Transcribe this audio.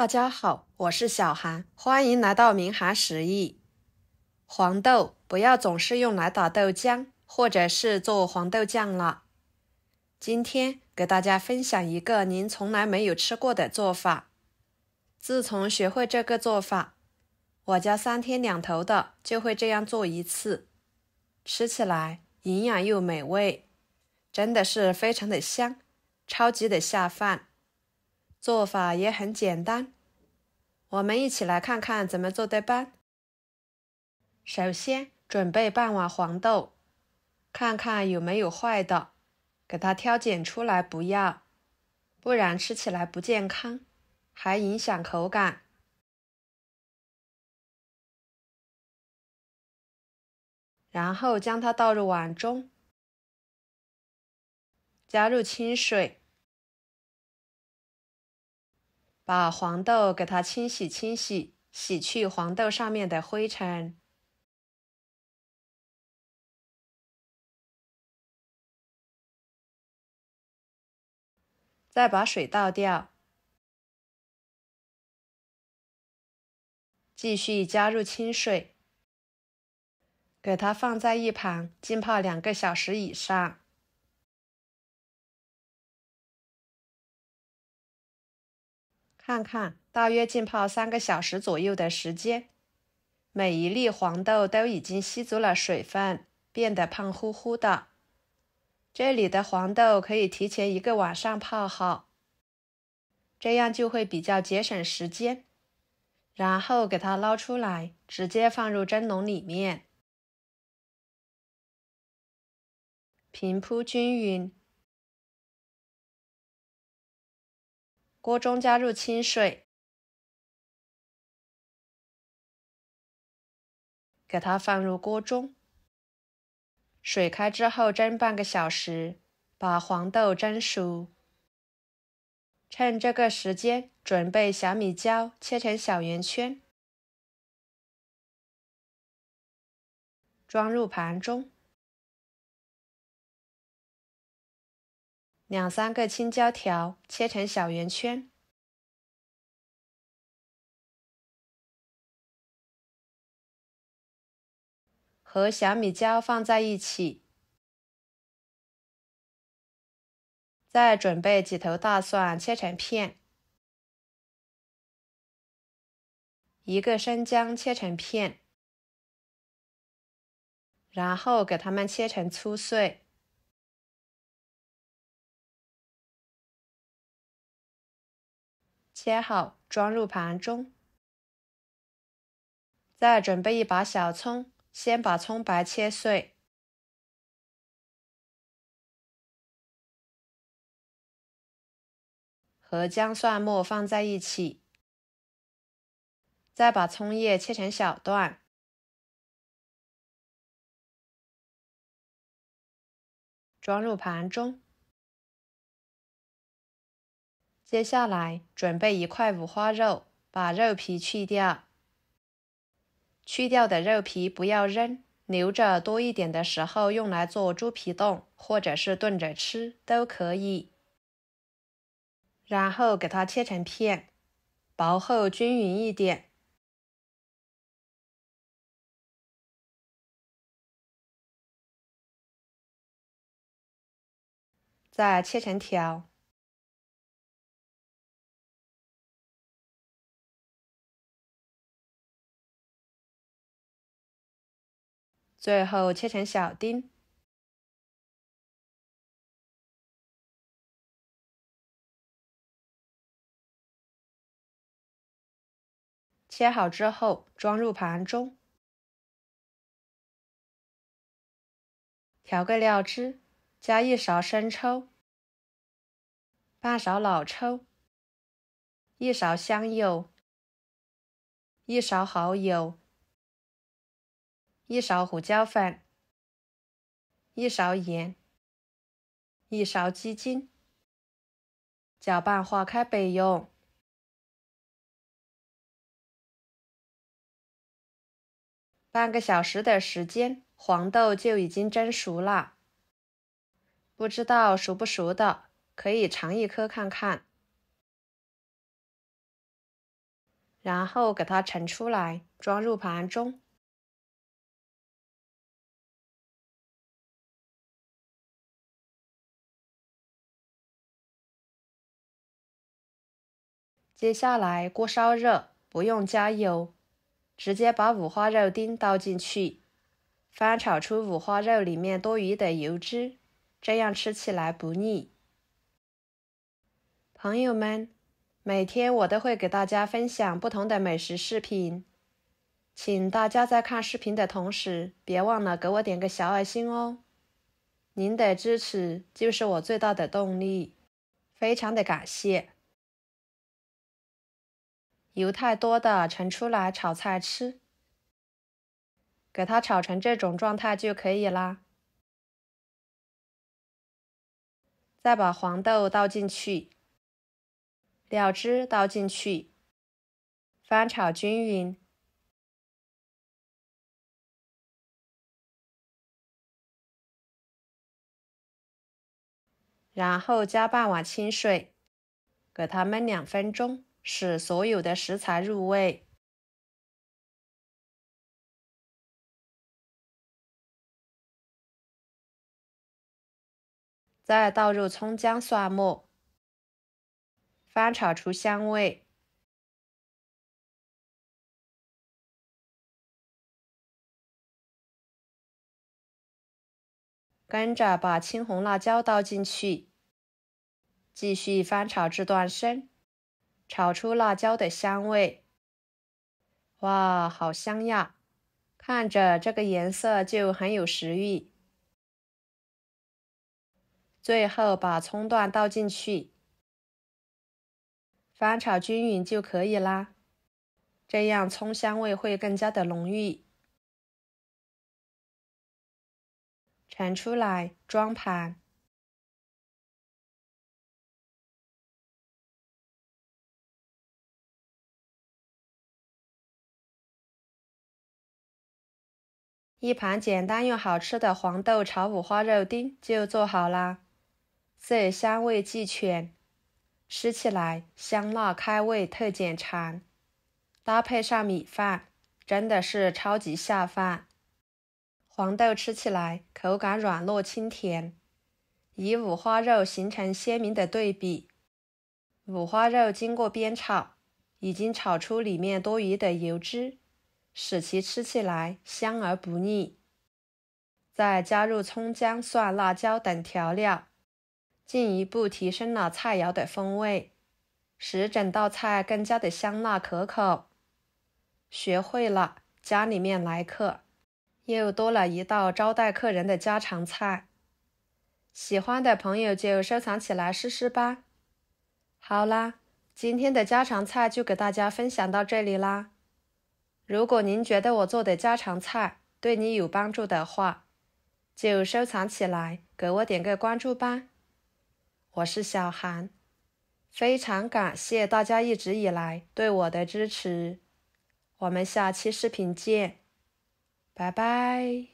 大家好，我是小韩，欢迎来到明涵食艺。黄豆不要总是用来打豆浆，或者是做黄豆酱了。今天给大家分享一个您从来没有吃过的做法。自从学会这个做法，我家3天2头的就会这样做一次，吃起来营养又美味，真的是非常的香，超级的下饭。做法也很简单，我们一起来看看怎么做的吧。首先准备半碗黄豆，看看有没有坏的，给它挑拣出来不要，不然吃起来不健康，还影响口感。然后将它倒入碗中，加入清水，把黄豆给它清洗，洗去黄豆上面的灰尘。再把水倒掉，继续加入清水，给它放在一旁浸泡2个小时以上。看看大约浸泡3个小时左右的时间，每一粒黄豆都已经吸足了水分，变得胖乎乎的。这里的黄豆可以提前1个晚上泡好，这样就会比较节省时间。然后给它捞出来，直接放入蒸笼里面，平铺均匀。锅中加入清水，给它放入锅中。水开之后蒸半个小时，把黄豆蒸熟。趁这个时间，准备小米椒，切成小圆圈，装入盘中。2-3个青椒条，切成小圆圈。和小米椒放在一起。再准备几头大蒜，切成片。1个生姜，切成片。然后给它们切成粗碎。切好，装入盘中。再准备一把小葱，先把葱白切碎。和姜蒜末放在一起，再把葱叶切成小段，装入盘中。接下来准备1块五花肉，把肉皮去掉。去掉的肉皮不要扔，留着多一点的时候用来做猪皮冻，或者是炖着吃都可以。然后给它切成片，薄厚均匀一点。再切成条。最后切成小丁。切好之后装入盘中。调个料汁，加1勺生抽，半勺老抽，1勺香油，1勺蚝油，1勺胡椒粉，1勺盐，1勺鸡精，搅拌化开备用。半个小时的时间，黄豆就已经蒸熟了。不知道熟不熟的，可以尝一颗看看。然后给它盛出来，装入盘中。接下来锅烧热，不用加油，直接把五花肉丁倒进去，翻炒出五花肉里面多余的油脂，这样吃起来不腻。朋友们，每天我都会给大家分享不同的美食视频，请大家在看视频的同时，别忘了给我点个小爱心哦。您的支持就是我最大的动力，非常的感谢。油太多的盛出来炒菜吃，给它炒成这种状态就可以啦。再把黄豆倒进去，料汁倒进去，翻炒均匀。然后加半碗清水，给它焖2分钟，使所有的食材入味。再倒入葱姜蒜末，翻炒出香味。跟着把青红辣椒倒进去，继续翻炒至断生，炒出辣椒的香味。哇，好香呀！看着这个颜色就很有食欲。最后把葱段倒进去，翻炒均匀就可以啦。这样葱香味会更加的浓郁。盛出来装盘。一盘简单又好吃的黄豆炒五花肉丁就做好啦，色香味俱全，吃起来香辣开胃特解馋，搭配上米饭，真的是超级下饭。黄豆吃起来口感软糯清甜，与五花肉形成鲜明的对比。五花肉经过煸炒，已经炒出里面多余的油脂，使其吃起来香而不腻。再加入葱姜蒜辣椒等调料，进一步提升了菜肴的风味，使整道菜更加的香辣可口。学会了，家里面来客，又多了一道招待客人的家常菜。喜欢的朋友就收藏起来试试吧。好啦，今天的家常菜就给大家分享到这里啦。如果您觉得我做的家常菜对你有帮助的话，就收藏起来，给我点个关注吧。我是小韩，非常感谢大家一直以来对我的支持。我们下期视频见，拜拜。